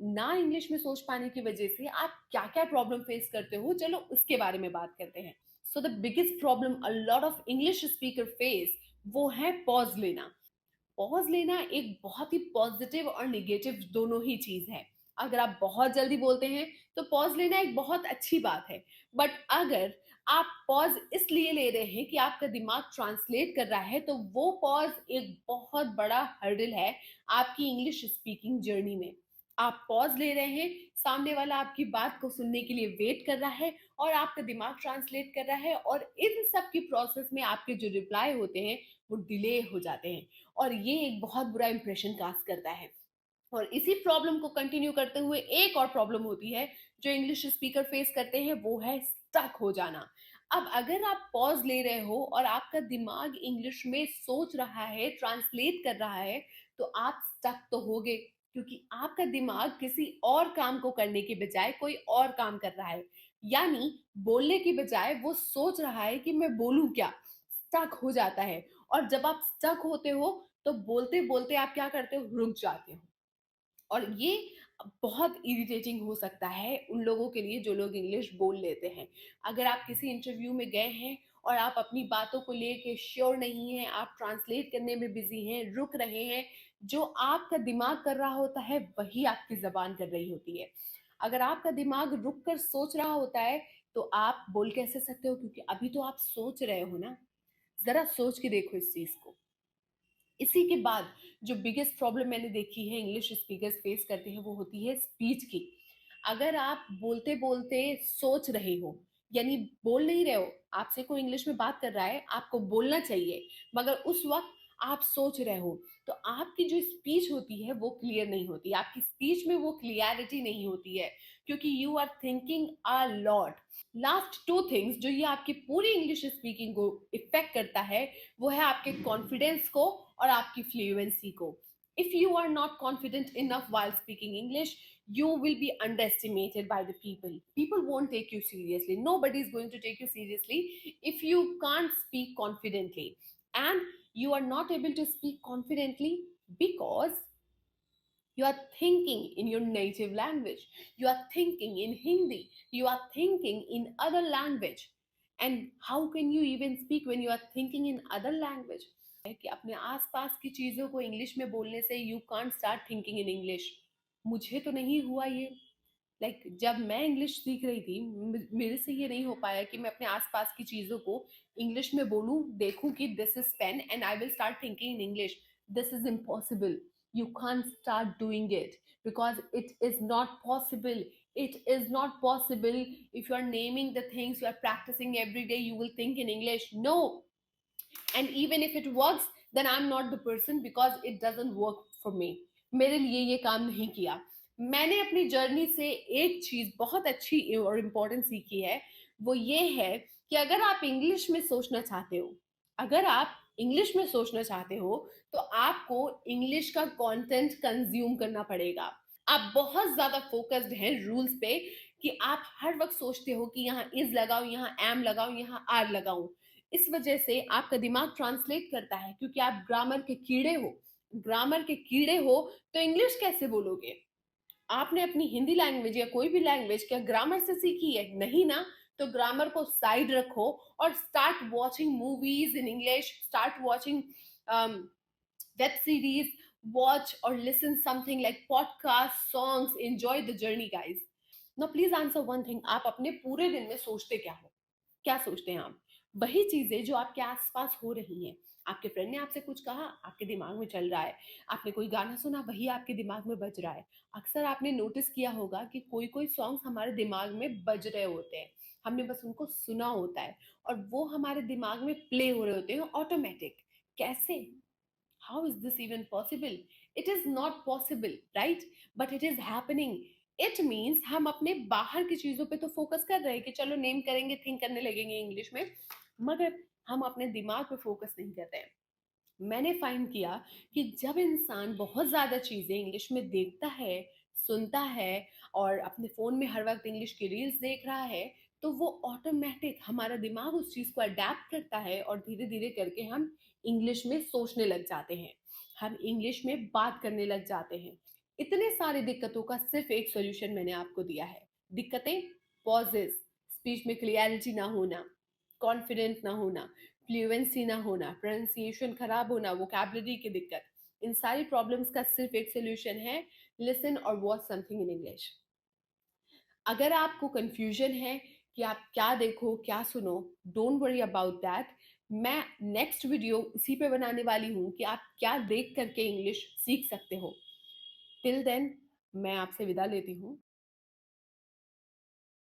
ना इंग्लिश में सोच पाने की वजह से आप क्या-क्या प्रॉब्लम फेस करते हो, चलो उसके बारे में बात करते हैं। So the biggest problem a lot of English speaker face वो है पॉज़ लेना। पॉज़ लेना एक बहुत ही पॉज़िटिव और नेगेटिव दोनों ही चीज़ है। अगर आप बहुत जल्दी बोलते हैं, तो पॉज़ लेना एक बहुत अच्छी बात है। बट अगर आप पॉज़ इसलिए ले रहे हैं कि आपका दिमाग ट्रांसलेट कर रहा है, तो वो पॉज़ एक बहुत बड़ा हर्डल है आपकी इंग्लिश स्पीकिंग जर्नी में। आप पॉज़ ले रहे हैं, सामने वाला आपकी बात को सुनने के लिए वेट कर रहा है और आपका दिमाग ट्रांसलेट कर रहा है और इन सब की प्रोसेस में आपके जो रिप्लाई होते हैं, वो डिले हो जाते हैं। और ये एक बहुत बुरा इंप्रेशन कास्ट करता है। और इसी प्रॉब्लम को कंटिन्यू करते हुए एक और प्रॉब्लम होती है जो इंग्लिश स्पीकर फेस करते हैं, वो है स्टक हो जाना। अब अगर आप पॉज ले रहे हो और आपका दिमाग इंग्लिश में सोच रहा है, ट्रांसलेट कर रहा है, तो आप स्टक तो होगे, क्योंकि आपका दिमाग किसी और काम को करने के बजाय कोई और काम कर रहा है। यानी बोलने की बजाय वो सोच रहा है कि मैं बोलूं क्या, स्टक हो जाता है। और जब आप स्टक होते हो, तो बोलते-बोलते आप क्या करते हो? रुक जाते हो। और ये बहुत इरिटेटिंग हो सकता है उन लोगों के लिए जो लोग इंग्लिश बोल लेते हैं। अगर आप किसी इंटरव्यू में गए हैं और आप अपनी बातों को लेके श्योर नहीं हैं, आप ट्रांसलेट करने में बिज़ी हैं, रुक रहे हैं, जो आपका दिमाग कर रहा होता है, वही आपकी ज़बान कर रही होती है। अगर आपका दिमाग रुक कर सोच रहा होता है, तो आप बोल कैसे सकते हो? क्योंकि अभी तो आप सोच रहे हो ना। ज़रा सोच के देखो इस चीज़ को। इसी के बाद जो बिगेस्ट प्रॉब्लम मैंने देखी है इंग्लिश स्पीकर्स फेस करते हैं, वो होती है स्पीच की। अगर आप बोलते-बोलते सोच रहे हो, यानी बोल नहीं रहे हो, आपसे कोई इंग्लिश में बात कर रहा है, आपको बोलना चाहिए, मगर उस वक़्त आप सोच रहे हो, तो आपकी जो स्पीच होती है वो क्लियर नहीं होती, आपकी स्पीच में वो क्लैरिटी नहीं होती है, क्योंकि you are thinking a lot. Last 2 things जो ये आपकी पूरी इंग्लिश स्पीकिंग को इफ़ेक्ट करता है, वो है आपके कॉन्फिडेंस को और आपकी फ्लुएंसी को। If you are not confident enough while speaking English, you will be underestimated by the people. People won't take you seriously. Nobody is going to take you seriously if you can't speak confidently. And you are not able to speak confidently because you are thinking in your native language. You are thinking in Hindi. You are thinking in other language. And how can you even speak when you are thinking in other language? है कि अपने आसपास की चीज़ों को English में बोलने से you can't start thinking in English. मुझे तो नहीं हुआ ये। जब मैं इंग्लिश सीख रही थी, मेरे से ये नहीं हो पाया कि मैं अपने आसपास की चीज़ों को इंग्लिश में बोलूँ, देखूँ कि this is pen and I will start thinking in English. This is impossible. You can't start doing it because it is not possible. It is not possible. If you are naming the things you are practicing every day, you will think in English. No. And even if it works, then I'm not the person because it doesn't work for me. मेरे लिए ये काम नहीं किया। मैंने अपनी journey से एक चीज बहुत अच्छी और इम्पोर्टेंट सीखी है, वो ये है कि अगर आप इंग्लिश में सोचना चाहते हो, अगर आप इंग्लिश में सोचना चाहते हो, तो आपको इंग्लिश का कंटेंट कंज्यूम करना पड़ेगा। आप बहुत ज्यादा फोकस्ड हैं रूल्स पे कि आप हर वक्त सोचते हो कि यहाँ इज लगाओ, यहाँ एम लगाओ, यहाँ आर लगाऊं। इस वजह से आपका दिमाग ट्रांसलेट करता है, क्योंकि आप ग्रामर के कीड़े हो। ग्रामर के कीड़े हो, तो इंग्लिश कैसे बोलोगे? आपने अपनी हिंदी लैंग्वेज या कोई भी लैंग्वेज क्या ग्रामर से सीखी है? नहीं ना। तो ग्रामर को साइड रखो और start watching movies in English, start watching web series, watch or listen something like podcast, songs, enjoy the journey guys. Now please answer one thing, आप अपने पूरे दिन में सोचते क्या हो? क्या सोचते हैं आप? वही चीजें जो आपके आसपास हो रही हैं। आपके फ्रेंड ने आपसे कुछ कहा, आपके दिमाग में चल रहा है। आपने कोई गाना सुना, वही आपके दिमाग में बज रहा है। अक्सर आपने नोटिस किया होगा कि कोई कोई सॉन्ग्स हमारे दिमाग में बज रहे होते हैं, हमने बस उनको सुना होता है और वो हमारे दिमाग में प्ले हो रहे होते हैं ऑटोमेटिक। कैसे? How is this even possible? It is not possible, right? But it is happening. It means हम अपने बाहर की चीजों पे तो फोकस कर रहे हैं कि चलो नेम करेंगे, थिंक करने लगेंगे इंग्लिश में, मगर हम अपने दिमाग पे फोकस नहीं कर रहे हैं। मैंने फाइंड किया कि जब इंसान बहुत ज़्यादा चीज़ें इंग्लिश में देखता है, सुनता है और अपने फ़ोन में हर वक़्त इंग्लिश की रील्स देख रहा है, तो वो ऑटोमैटिक हमारा दिमाग उस चीज़ को अडैप्ट करता है और धीरे-धीरे करके हम इंग्लिश में सोचने लग जाते हैं। हम इंग्लिश में बात करने लग जाते हैं। इतने सारी दिक्कतों का सिर्फ एक सॉल्यूशन मैंने आपको दिया है। दिक्कतें, पॉजेस, स्पीच में क्लियरिटी ना होना, कॉन्फिडेंट ना होना, फ्लुएंसी ना होना, प्रोनाउंसिएशन खराब होना, वोकैबुलरी की दिक्कत, इन सारी प्रॉब्लम्स का सिर्फ एक सॉल्यूशन है, लिसन और वॉच समथिंग इन इंग्लिश। अगर आपको कंफ्यूजन है कि आप क्या देखो क्या सुनो, डोंट वरी अबाउट दैट। मैं नेक्स्ट वीडियो उसी पे बनाने वाली हूँ कि आप क्या देख करके इंग्लिश सीख सकते हो। टिल देन मैं आपसे विदा लेती हूँ।